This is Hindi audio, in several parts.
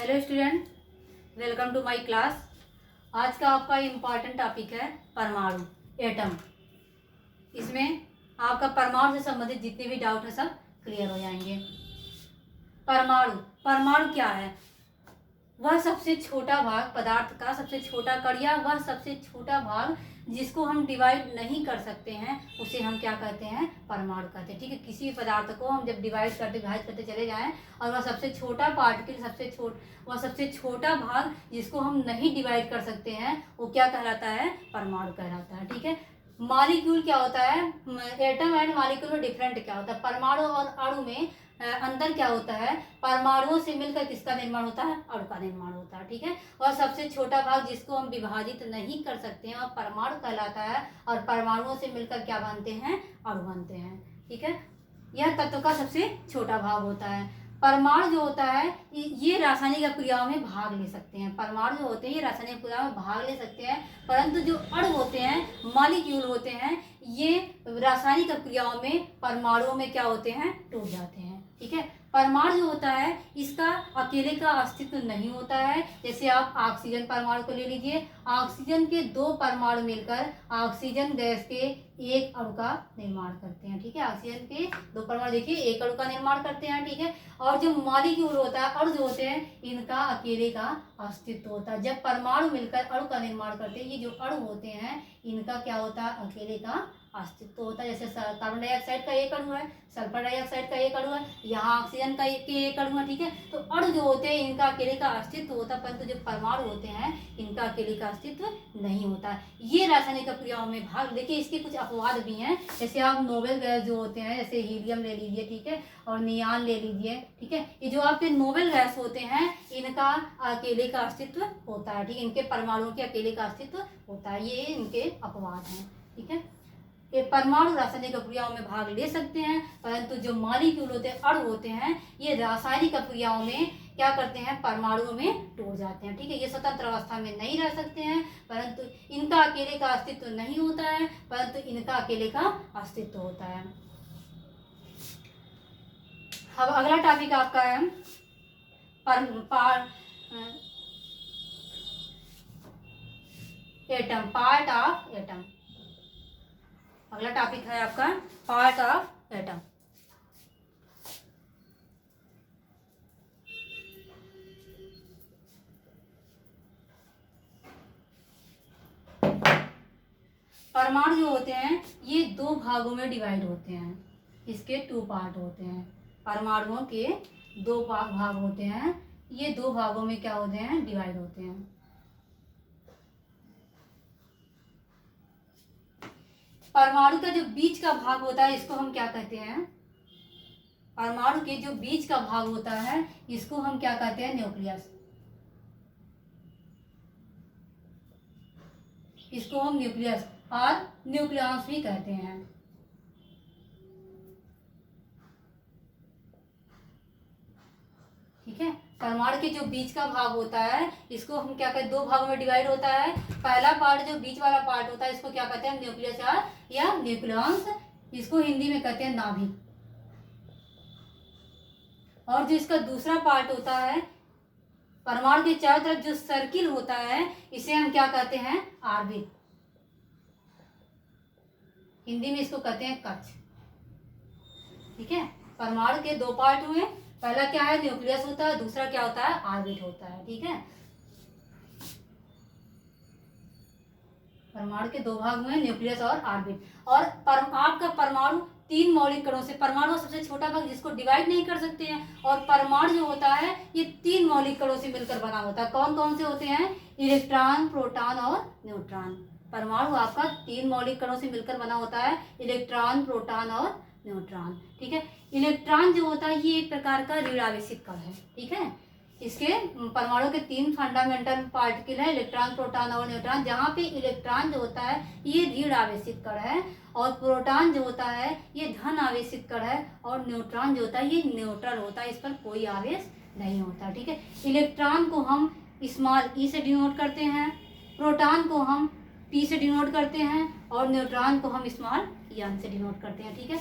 Hello student, welcome to my class. आज का आपका इम्पॉर्टेंट टॉपिक है परमाणु, एटम। इसमें आपका परमाणु से संबंधित जितने भी डाउट है सब क्लियर हो जाएंगे। परमाणु परमाणु क्या है? वह सबसे छोटा भाग, पदार्थ का सबसे छोटा कण या वह सबसे छोटा भाग जिसको हम डिवाइड नहीं कर सकते हैं, उसे हम क्या कहते हैं? परमाणु कहते हैं। ठीक है, किसी भी पदार्थ को हम जब विभाजित करते चले जाएं और वह सबसे छोटा पार्टिकल, वह सबसे छोटा भाग जिसको हम नहीं डिवाइड कर सकते हैं, वो क्या कहलाता है? परमाणु कहलाता है। ठीक है, मॉलिक्यूल क्या होता है? एटम एंड मॉलिक्यूल में डिफरेंट क्या होता है? परमाणु और अणु में अंतर क्या होता है? परमाणुओं से मिलकर किसका निर्माण होता है? अणु का निर्माण होता है। ठीक है, और सबसे छोटा भाग जिसको हम विभाजित नहीं कर सकते हैं और परमाणु कहलाता है, और परमाणुओं से मिलकर क्या बनते हैं? अणु बनते हैं। ठीक है, यह तत्व का सबसे छोटा भाग होता है। परमाणु जो होता है ये रासायनिक क्रियाओं में भाग ले सकते हैं। परमाणु जो होते हैं ये रासायनिक क्रियाओं में भाग ले सकते हैं, परंतु जो अणु होते हैं, मॉलिक्यूल होते हैं, ये रासायनिक क्रियाओं में परमाणुओं में क्या होते हैं? टूट जाते हैं। ठीक है, परमाणु जो होता है इसका अकेले का अस्तित्व नहीं होता है। जैसे आप ऑक्सीजन परमाणु को ले लीजिए, ऑक्सीजन के दो परमाणु मिलकर ऑक्सीजन गैस के एक अणु का निर्माण करते हैं। ठीक है, ऑक्सीजन के दो परमाणु देखिए एक अणु का निर्माण करते हैं। ठीक है, और जो मॉलिक्यूल होता है, अणु जो होते हैं, इनका अकेले का अस्तित्व होता है। जब परमाणु मिलकर अणु का निर्माण करते हैं, ये जो अणु होते हैं इनका क्या होता है? अकेले का अस्तित्व होता है। जैसे कार्बन डाइऑक्साइड का एक अणु है, सल्फर डाइऑक्साइड का एक अणु है, यहाँ ऑक्सीजन का एक अणु है। ठीक है, तो अणु जो होते हैं इनका अकेले का अस्तित्व होता है, परंतु जो परमाणु होते हैं इनका अकेले का अस्तित्व नहीं होता। ये रासायनिक क्रियाओं में भाग। देखिए इसके कुछ अपवाद भी हैं, जैसे आप नोबेल गैस जो होते हैं, जैसे हीलियम ले लीजिए, ठीक है, और नियान ले लीजिए। ठीक है, ये जो आपके नोबेल गैस होते हैं इनका अकेले का अस्तित्व होता है। ठीक है, इनके परमाणुओं के अकेले का अस्तित्व होता है, ये इनके अपवाद हैं। ठीक है, ये परमाणु रासायनिक क्रियाओं में भाग ले सकते हैं, परंतु जो मॉलिक्यूल होते हैं, अणु होते हैं, ये रासायनिक क्रियाओं में क्या करते हैं? परमाणुओं में टूट जाते हैं। ठीक है, ये स्वतंत्र अवस्था में नहीं रह सकते हैं, परंतु इनका अकेले का अस्तित्व नहीं होता है, परंतु इनका अकेले का अस्तित्व होता है। अब अगला टॉपिक आपका है एटम, पार्ट ऑफ एटम। अगला टॉपिक है आपका पार्ट ऑफ एटम। परमाणु जो होते हैं ये दो भागों में डिवाइड होते हैं, इसके टू पार्ट होते हैं। परमाणुओं के दो भाग होते हैं, ये दो भागों में क्या होते हैं? डिवाइड होते हैं। परमाणु का जो बीच का भाग होता है इसको हम क्या कहते हैं? परमाणु के जो बीच का भाग होता है इसको हम क्या कहते हैं? न्यूक्लियस। इसको हम न्यूक्लियस और न्यूक्लियस भी कहते हैं। ठीक है, परमाणु के जो बीच का भाग होता है इसको हम क्या कहते हैं? दो भागों में डिवाइड होता है। पहला पार्ट जो बीच वाला पार्ट होता है इसको क्या कहते हैं? न्यूक्लियस या न्यूक्लियस। इसको हिंदी में कहते हैं नाभिक। और जो इसका दूसरा पार्ट होता है, परमाणु के चारों तरफ जो सर्किल होता है, इसे हम क्या कहते हैं? ऑर्बिट। हिंदी में इसको कहते हैं कक्ष। ठीक है, परमाणु के दो पार्ट हुए, पहला क्या है? न्यूक्लियस होता है, दूसरा क्या होता है? ऑर्बिट होता है। ठीक है, परमाणु के दो भाग हुए, न्यूक्लियस और ऑर्बिट। और आपका परमाणु तीन मौलिक कणों से, परमाणु सबसे छोटा भाग जिसको डिवाइड नहीं कर सकते हैं, और परमाणु जो होता है ये तीन मौलिक कणों से मिलकर बना होता है। कौन कौन से होते हैं? इलेक्ट्रॉन, प्रोटॉन और न्यूट्रॉन। परमाणु आपका तीन मौलिक कणों से मिलकर बना होता है, इलेक्ट्रॉन, प्रोटॉन और न्यूट्रॉन। ठीक है, इलेक्ट्रॉन जो होता है ये एक प्रकार का ऋण आवेशित कण है। ठीक है, इसके परमाणु के तीन फंडामेंटल पार्टिकल है, इलेक्ट्रॉन, प्रोटॉन और न्यूट्रॉन। जहाँ पे इलेक्ट्रॉन जो होता है ये ऋण आवेशित कण है, और प्रोटॉन जो होता है ये धन आवेशित कण है, और न्यूट्रॉन जो होता है ये न्यूट्रल होता है, इस पर कोई आवेश नहीं होता। ठीक है, इलेक्ट्रॉन को हम स्मॉल ई से डिनोट करते हैं, प्रोटॉन को हम पी से डिनोट करते हैं, और न्यूट्रॉन को हम स्मॉल एन से डिनोट करते हैं। ठीक है,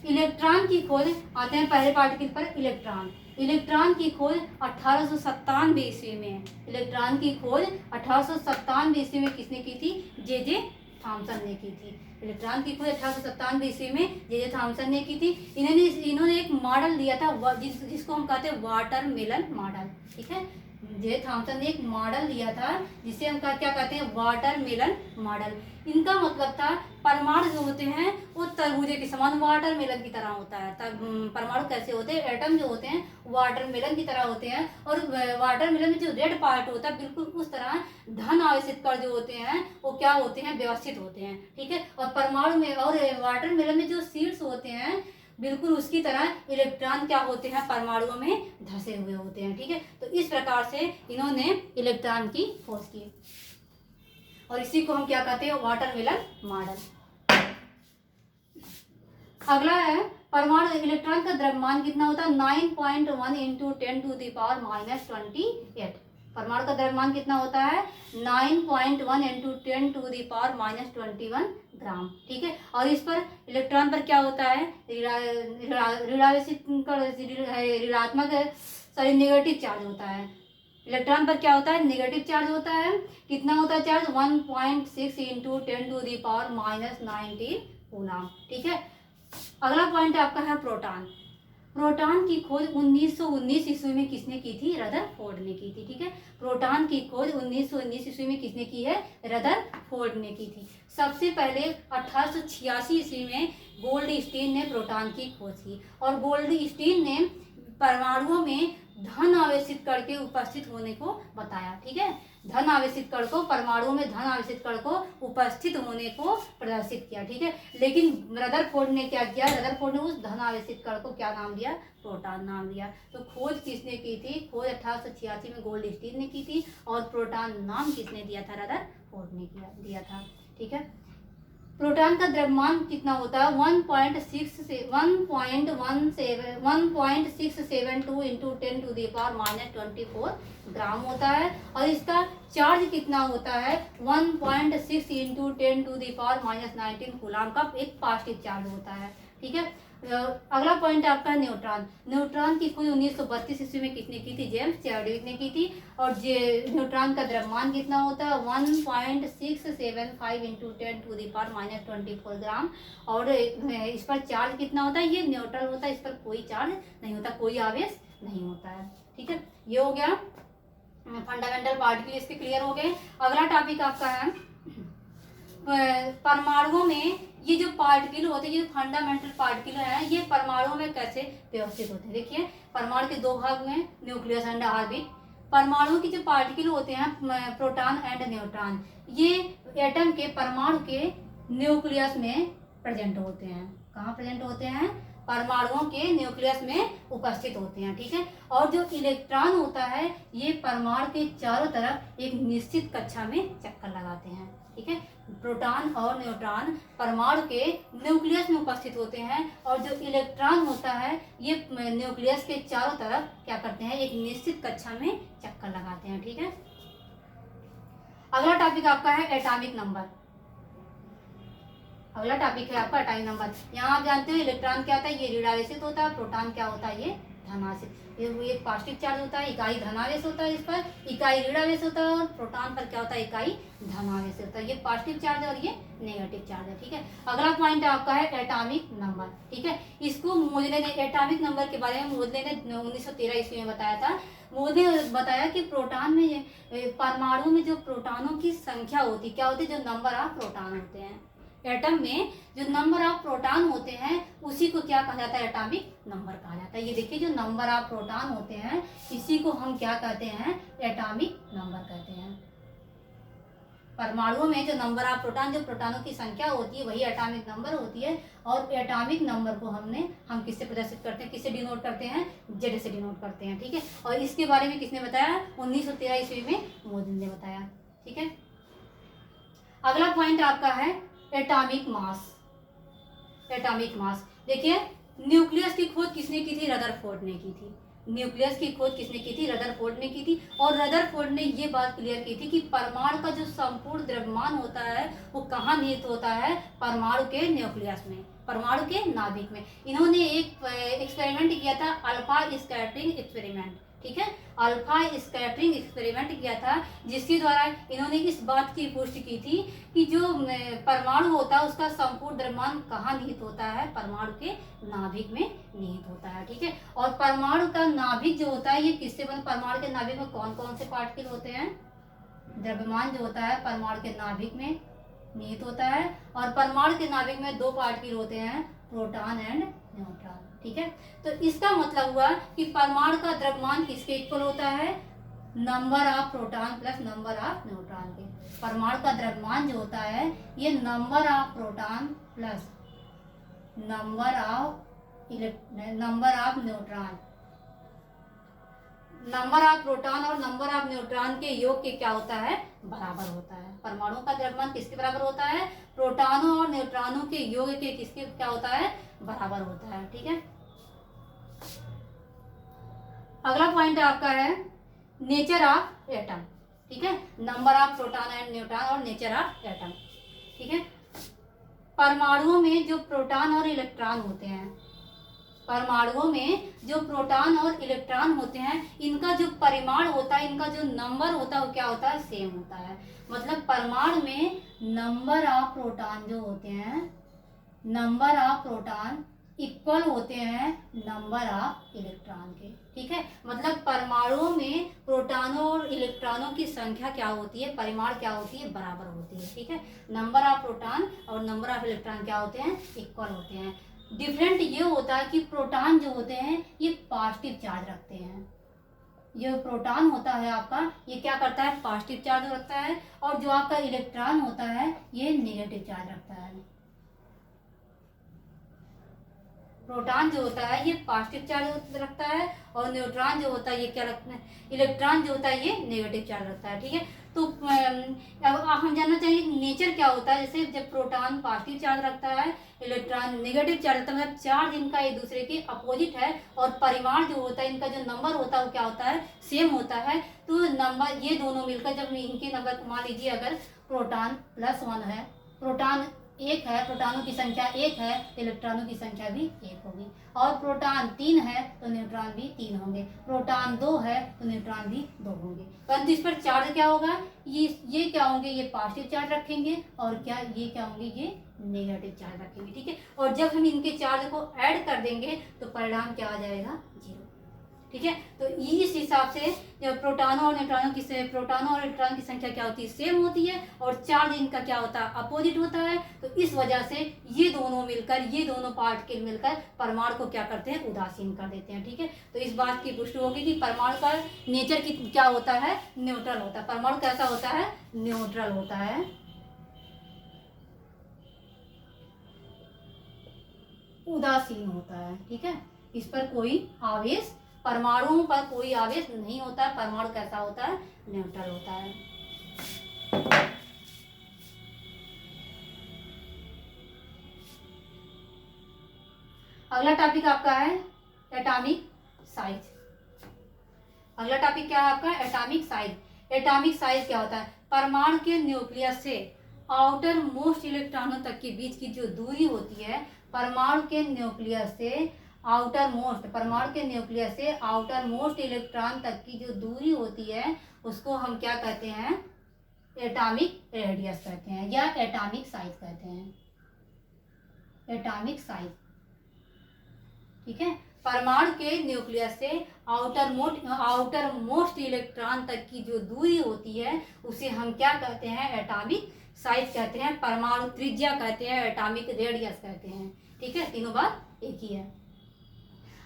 इलेक्ट्रॉन की खोज आते हैं पहले पार्टिकल पर इलेक्ट्रॉन। इलेक्ट्रॉन की खोज 1897 ईस्वी में है। इलेक्ट्रॉन की खोज 1897 ईस्वी में किसने की थी? जे थॉमसन ने की थी। इलेक्ट्रॉन की खोज 1897 ईस्वी में जे थॉमसन ने की थी। इन्होंने एक मॉडल दिया था जिसको हम कहते हैं वाटरमेलन मॉडल। ठीक है, जे थॉमसन ने एक मॉडल दिया था जिसे हम क्या कहते हैं? Watermelon model. इनका मतलब था परमाणु जो होते हैं वो तरबूजे के समान वाटरमेलन की तरह होता है। परमाणु कैसे होते हैं? एटम जो होते हैं वाटरमेलन की तरह होते हैं, और वाटरमेलन में जो रेड पार्ट होता है बिल्कुल उस तरह धन आवेशित कण जो होते हैं वो क्या होते हैं? व्यवस्थित होते हैं। ठीक है, और परमाणु में और वाटरमेलन में जो सीड्स होते हैं बिल्कुल उसकी तरह इलेक्ट्रॉन क्या होते हैं? परमाणुओं में धसे हुए होते हैं। ठीक है, तो इस प्रकार से इन्होंने इलेक्ट्रॉन की खोज की, और इसी को हम क्या कहते हैं? Watermelon model. अगला है परमाणु इलेक्ट्रॉन का द्रव्यमान कितना होता है? 9.1 इंटू 10⁻²8। परमाणु का द्रव्यमान कितना होता है? 9.1 इंटू 10�21 ग्राम। ठीक है, और इस पर इलेक्ट्रॉन पर क्या होता है? ऋणात्मक सॉरी नेगेटिव चार्ज होता है। इलेक्ट्रॉन पर क्या होता है? नेगेटिव चार्ज होता है। कितना होता है चार्ज? 1.6 into 10⁻⁹ coulomb. ठीक है, अगला पॉइंट आपका है प्रोटॉन। प्रोटॉन की खोज 1919 ईस्वी में किसने की थी? रदरफोर्ड ने की थी। ठीक है, प्रोटॉन की खोज 1919 ईस्वी में किसने की है? रदरफोर्ड ने की थी। सबसे पहले 1886 ईस्वी में गोल्डस्टीन ने प्रोटॉन की खोज की, और गोल्डस्टीन ने परमाणुओं में धन आवेशित कण के उपस्थित होने को बताया। ठीक है, धन आवेशित कण को, परमाणुओं में धन आवेशित कण को उपस्थित होने को प्रदर्शित किया। ठीक है, लेकिन रदरफोर्ड ने क्या किया? रदरफोर्ड ने उस धन आवेशित कण को क्या नाम दिया? प्रोटॉन नाम दिया। तो खोज किसने की थी? खोज 1886 में गोल्डस्टीन ने की थी, और प्रोटॉन नाम किसने दिया था? रदरफोर्ड ने दिया था। ठीक है, प्रोटॉन का द्रव्यमान कितना होता है? 1.672 इंटू 10⁻⁻24 ग्राम होता है, और इसका चार्ज कितना होता है? 1.6 इंटू 10⁻⁻19 कूलम का एक पॉजिटिव चार्ज होता है। ठीक है, अगला पॉइंट आपका है न्यूट्रॉन। न्यूट्रॉन की खोज 1932 ईस्वी में किसने की थी? जेम्स चैडविक ने की थी, और न्यूट्रॉन का द्रव्यमान कितना होता है? 1.675 इंटू 10⁻⁻24 ग्राम, और इस पर चार्ज कितना होता है? ये न्यूट्रल होता है, इस पर कोई चार्ज नहीं होता, कोई आवेश नहीं होता है। ठीक है, ये हो गया फंडामेंटल पार्टिकल, इसके क्लियर हो गए। अगला टॉपिक आपका है परमाणुओं में ये जो पार्टिकल होते हैं, ये फंडामेंटल पार्टिकल है, ये परमाणुओं में कैसे व्यवस्थित होते हैं? देखिए, परमाणु के दो भाग में, न्यूक्लियस एंड ऑर्बिट। परमाणु के जो पार्टिकल होते हैं प्रोटॉन एंड न्यूट्रॉन, ये एटम के, परमाणु के न्यूक्लियस में प्रेजेंट होते हैं। कहाँ प्रेजेंट होते हैं? परमाणुओं के न्यूक्लियस में उपस्थित होते हैं। ठीक है, और जो इलेक्ट्रॉन होता है ये परमाणु के चारों तरफ एक निश्चित कक्षा में चक्कर लगाते हैं। ठीक है, प्रोटॉन और न्यूट्रॉन परमाणु के न्यूक्लियस में उपस्थित होते हैं, और जो इलेक्ट्रॉन होता है ये न्यूक्लियस के चारों तरफ क्या करते हैं? एक निश्चित कक्षा में चक्कर लगाते हैं। ठीक है, अगला टॉपिक आपका है एटॉमिक नंबर। अगला टॉपिक है आपका एटॉमिक नंबर। यहाँ आप जानते हो इलेक्ट्रॉन क्या होता है? ये ऋणावेशित होता है। प्रोटॉन क्या होता है? ये धनावेशित। ये पॉजिटिव चार्ज होता है, इकाई धनावेश होता है, इस पर इकाई ऋणावेश होता है, और प्रोटॉन पर क्या होता है? इकाई धनावेश होता है। ये पॉजिटिव चार्ज है और ये नेगेटिव चार्ज है। ठीक है, अगला पॉइंट आपका है एटॉमिक नंबर। ठीक है, इसको मोजले ने एटॉमिक नंबर के बारे में मोजले ने 1913 ईस्वी में बताया था। मोजले ने बताया कि प्रोटॉन में, परमाणु में जो प्रोटॉनों की संख्या होती क्या होती है? जो नंबर ऑफ प्रोटॉन होते हैं एटम में, जो नंबर ऑफ प्रोटॉन होते हैं उसी को क्या कहा जाता है? एटॉमिक नंबर कहा जाता है। ये देखिए, जो नंबर ऑफ प्रोटॉन होते हैं इसी को हम क्या कहते हैं? एटॉमिक नंबर कहते हैं। परमाणुओं में जो नंबर ऑफ प्रोटॉन, जो प्रोटॉनों की संख्या होती है वही एटॉमिक नंबर होती है, और एटॉमिक नंबर को हम किससे प्रदर्शित करते हैं? किससे डिनोट करते हैं? जेड से डिनोट करते हैं। ठीक है, और इसके बारे में किसने बताया? 1913 ईस्वी में मोजले ने बताया। ठीक है, अगला पॉइंट आपका है एटॉमिक मास। एटॉमिक मास देखिए, न्यूक्लियस की खोज किसने की थी? रदरफोर्ड ने की थी। न्यूक्लियस की खोज किसने की थी? रदरफोर्ड ने की थी। और रदरफोर्ड ने ये बात क्लियर की थी कि परमाणु का जो संपूर्ण द्रव्यमान होता है वो कहाँ निहित होता है? परमाणु के न्यूक्लियस में, परमाणु के नाभिक में। इन्होंने एक एक्सपेरिमेंट किया था, अल्फा स्कैटरिंग एक्सपेरिमेंट, ठीक है, अल्फा स्कैटरिंग एक्सपेरिमेंट किया था, जिसके द्वारा इन्होंने इस बात की पुष्टि की थी कि जो परमाणु होता है उसका संपूर्ण द्रव्यमान कहाँ निहित होता है? परमाणु के नाभिक में निहित होता है, ठीक है। और परमाणु का नाभिक जो होता है ये किससे बना? परमाणु के नाभिक में कौन कौन से पार्टिकल होते हैं? द्रव्यमान जो होता है परमाणु के नाभिक में निहित होता है, और परमाणु के नाभिक में दो पार्टिकल होते हैं, प्रोटॉन एंड न्यूट्रॉन, ठीक है। तो इसका मतलब हुआ कि परमाणु का द्रव्यमान किसके इक्वल होता है? Number of proton plus number of neutron के। परमाणु का द्रव्यमान जो होता है ये number of proton plus number of neutron, number of proton और नंबर ऑफ न्यूट्रॉन के योग के क्या होता है? बराबर होता है। परमाणु का द्रव्यमान किसके बराबर होता है? प्रोटॉनों और न्यूट्रॉनों के योग के किसके क्या होता है? बराबर होता है, ठीक है। अगला पॉइंट आपका है नेचर ऑफ एटम, ठीक है, number of proton and neutron और नेचर ऑफ एटम, ठीक है। परमाणुओं में जो प्रोटॉन और इलेक्ट्रॉन होते हैं, परमाणुओं में जो प्रोटॉन और इलेक्ट्रॉन होते हैं, इनका जो परिमाण होता है, इनका जो नंबर होता है वो क्या होता है? सेम होता है। मतलब परमाणु में नंबर ऑफ प्रोटॉन जो होते हैं, नंबर ऑफ प्रोटॉन इक्वल होते हैं नंबर ऑफ इलेक्ट्रॉन के, ठीक है। मतलब परमाणुओं में प्रोटॉनों और इलेक्ट्रॉनों की संख्या क्या होती है? परिमाण क्या होती है? बराबर होती है, ठीक है। नंबर ऑफ प्रोटॉन और नंबर ऑफ इलेक्ट्रॉन क्या होते हैं? इक्वल होते हैं। डिफरेंट ये होता है कि प्रोटॉन जो होते हैं ये पॉजिटिव चार्ज रखते हैं। जो प्रोटॉन होता है आपका ये क्या करता है? पॉजिटिव चार्ज रखता है, और जो आपका इलेक्ट्रॉन होता है ये नेगेटिव चार्ज रखता है। प्रोटॉन जो होता है ये पॉजिटिव चार्ज रखता है, और न्यूट्रॉन जो होता है ये क्या रखता है? इलेक्ट्रॉन जो होता है ये नेगेटिव चार्ज रखता है, ठीक है। तो अब हम जानना चाहिए नेचर क्या होता है। जैसे जब प्रोटॉन पॉजिटिव चार्ज रखता है, इलेक्ट्रॉन नेगेटिव चार्ज रखता है, मतलब चार्ज इनका एक दूसरे के अपोजिट है, और परिमाण जो होता है इनका जो नंबर होता है वो क्या होता है? सेम होता है। तो नंबर ये दोनों मिलकर जब इनके नंबर मान लीजिए अगर प्रोटॉन +1 है, प्रोटॉन एक है, प्रोटॉनों की संख्या एक है, इलेक्ट्रॉनों की संख्या भी एक होगी, और प्रोटॉन 3 है तो न्यूट्रॉन भी 3 होंगे, प्रोटॉन 2 है तो न्यूट्रॉन भी 2 होंगे। परंतु इस पर चार्ज क्या होगा? ये क्या होंगे? ये पॉजिटिव चार्ज रखेंगे, और क्या ये क्या होंगे? ये नेगेटिव चार्ज रखेंगे, ठीक है। और जब हम इनके चार्ज को ऐड कर देंगे तो परिणाम क्या आ जाएगा? 0, ठीक है। तो इस हिसाब से जब प्रोटॉनों और न्यूट्रॉनों की प्रोटॉनों और इलेक्ट्रॉन की संख्या क्या होती है? सेम होती है, और चार्ज इनका क्या होता है? अपोजिट होता है। तो इस वजह से ये दोनों मिलकर, ये दोनों पार्टिकल मिलकर परमाणु को क्या करते हैं? उदासीन कर देते हैं, ठीक है। तो इस बात की पुष्टि होगी कि परमाणु का नेचर की क्या होता है? न्यूट्रल होता है। परमाणु कैसा होता है? न्यूट्रल होता है, उदासीन होता है, ठीक है। इस पर कोई आवेश, परमाणुओं पर कोई आवेश नहीं होता है। परमाणु कैसा होता है? न्यूट्रल होता है। अगला टॉपिक आपका है एटॉमिक साइज। अगला टॉपिक क्या है आपका? Atomic size. एटॉमिक साइज क्या होता है? परमाणु के न्यूक्लियस से आउटर मोस्ट इलेक्ट्रॉनों तक के बीच की जो दूरी होती है, परमाणु के न्यूक्लियस से आउटर मोस्ट, परमाणु के न्यूक्लियस से आउटर मोस्ट इलेक्ट्रॉन तक की जो दूरी होती है उसको हम क्या कहते हैं? एटॉमिक रेडियस कहते हैं, या एटॉमिक साइज कहते हैं। एटॉमिक साइज, ठीक है। परमाणु के न्यूक्लियस से आउटर मोस्ट इलेक्ट्रॉन तक की जो दूरी होती है उसे हम क्या कहते हैं? एटॉमिक साइज कहते हैं। परमाणु त्रिज्या कहते हैं, एटॉमिक रेडियस कहते हैं, ठीक है। तीनों बात एक ही है।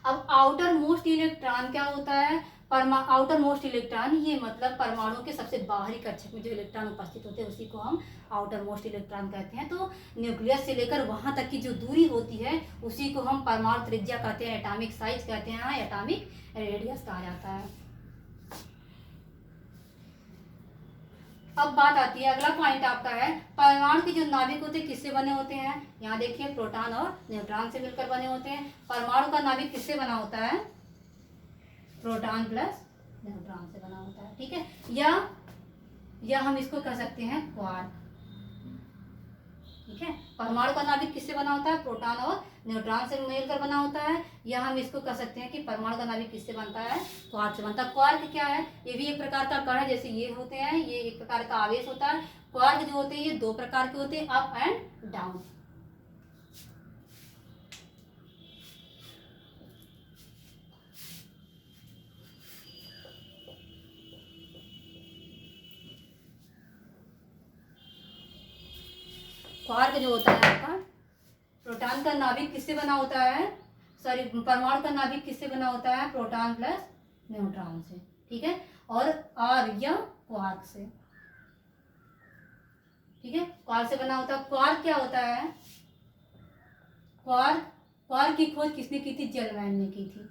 अब आउटर मोस्ट इलेक्ट्रॉन क्या होता है? आउटर मोस्ट इलेक्ट्रॉन ये मतलब परमाणु के सबसे बाहरी कक्षक में जो इलेक्ट्रॉन उपस्थित होते हैं उसी को हम आउटर मोस्ट इलेक्ट्रॉन कहते हैं। तो न्यूक्लियस से लेकर वहां तक की जो दूरी होती है उसी को हम परमाणु त्रिज्या कहते हैं, एटॉमिक साइज कहते हैं, एटॉमिक रेडियस कहा जाता है। अब बात आती है, अगला पॉइंट आपका है परमाणु के जो नाभिक होते हैं किससे बने होते हैं? यहाँ देखिए प्रोटॉन और न्यूट्रॉन से मिलकर बने होते हैं। परमाणु का नाभिक किससे बना होता है? प्रोटॉन प्लस न्यूट्रॉन से बना होता है, ठीक है। या हम इसको कह सकते हैं क्वार्क, ठीक है। परमाणु का नाभिक किससे बना होता है? प्रोटॉन और न्यूट्रॉन से मिलकर बना होता है। या हम इसको कह सकते हैं कि परमाणु का नाभिक किससे बनता है? क्वार्क से बनता है। क्वार्क क्या है? ये भी एक प्रकार का कण है, जैसे ये होते हैं, ये एक प्रकार का आवेश होता है। क्वार्क जो होते हैं ये दो प्रकार के होते हैं, अप एंड डाउन। क्वार्क जो होता है आपका, प्रोटॉन का नाभिक किससे बना होता है? सॉरी, परमाणु का नाभिक किससे बना होता है? प्रोटॉन प्लस न्यूट्रॉन से, ठीक है। और या क्वार्क से, ठीक है, क्वार्क से बना होता है। क्वार्क क्या होता है? क्वार्क की खोज किसने की थी? ज़ेल्मैन ने की थी।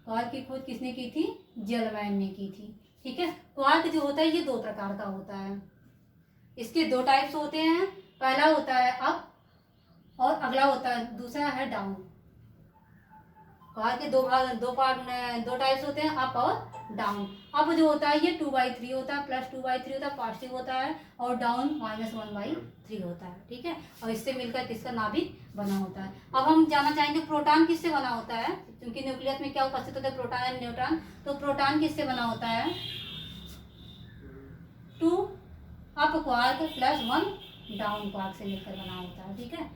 क्वार्क की खोज किसने की थी? ज़ेल्मैन ने की थी, ठीक है। क्वार्क जो होता है ये दो प्रकार का होता है। इसके दो टाइप्स होते हैं, पहला होता है अप और अगला होता है, दूसरा है डाउन। क्वार्क के दो टाइप्स होते हैं, अप और डाउन। अप जो होता है ये 2/3 होता है, +2/3 होता है, पॉजिटिव होता है, और डाउन -1/3 होता है, ठीक है। और इससे मिलकर किसका नाभिक बना होता है। अब हम जानना चाहेंगे प्रोटॉन किससे बना होता है, क्योंकि न्यूक्लियस में क्या उपस्थित होता है? Proton and neutron. तो प्रोटॉन किससे बना होता है? 2 up quark plus 1 down quark से मिलकर बना होता है, ठीक है।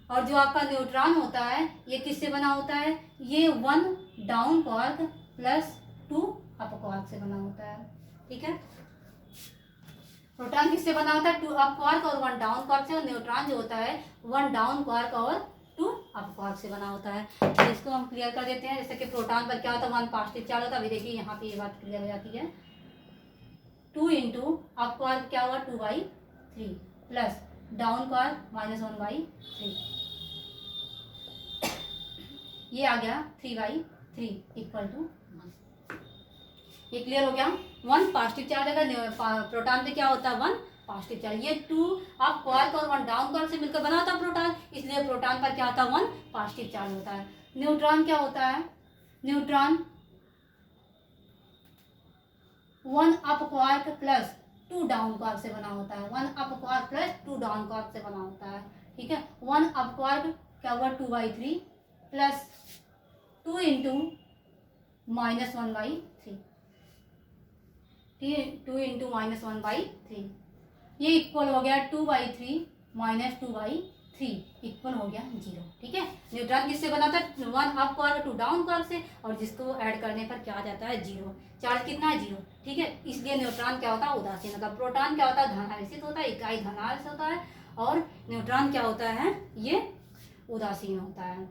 और जो आपका न्यूट्रॉन होता है ये किससे बना होता है? ये 1 down quark plus 2 up quark से बना होता है, ठीक है। प्रोटॉन किससे बना होता है? 2 अप क्वार्क और 1 डाउन क्वार्क से। और न्यूट्रॉन जो होता है 1 डाउन क्वार्क और 2 अप क्वार्क से बना होता है। तो इसको हम क्लियर कर देते हैं। जैसे कि प्रोटॉन पर क्या होता है? 1 पॉजिटिव चार्ज होता है। अभी देखिए यहाँ पे ये बात क्लियर हो जाती है। 2 इंटू अप क्वार्क क्या हुआ? 2/3 प्लस डाउन क्वार्क -1/3, ये आ गया 3/3 इक्वल टू 1। ये क्लियर हो गया। 1 पॉजिटिव चार्ज, अगर प्रोटॉन पे क्या होता है? 1 पॉजिटिव चार्ज। ये 2 अप क्वार्क और 1 डाउन क्वार्क से मिलकर बना होता है प्रोटॉन, इसलिए प्रोटॉन पर क्या होता है? 1 पॉजिटिव चार्ज होता है। न्यूट्रॉन क्या होता है? Neutron 1 up quark plus 2 down quark से बना होता है। 1 up quark plus 2 down quark से बना होता है, ठीक है। 1 अप क्वार्क क्या हुआ? 2/3 प्लस 2 इंटू -1/3, 2 इंटू -1/3, ये इक्वल हो गया 2/3 - 2/3 इक्वल हो गया 0, ठीक है। न्यूट्रॉन किससे बना था? 1 अप क्वार्क 2 डाउन क्वार्क से, और जिसको ऐड करने पर क्या आ जाता है? 0। चार्ज कितना है? 0, ठीक है। इसलिए न्यूट्रॉन क्या होता है? उदासीन होता है। प्रोटॉन क्या होता है? धनावेशित होता है, इकाई धनावेश होता है। और न्यूट्रॉन क्या होता है? ये उदासीन होता है।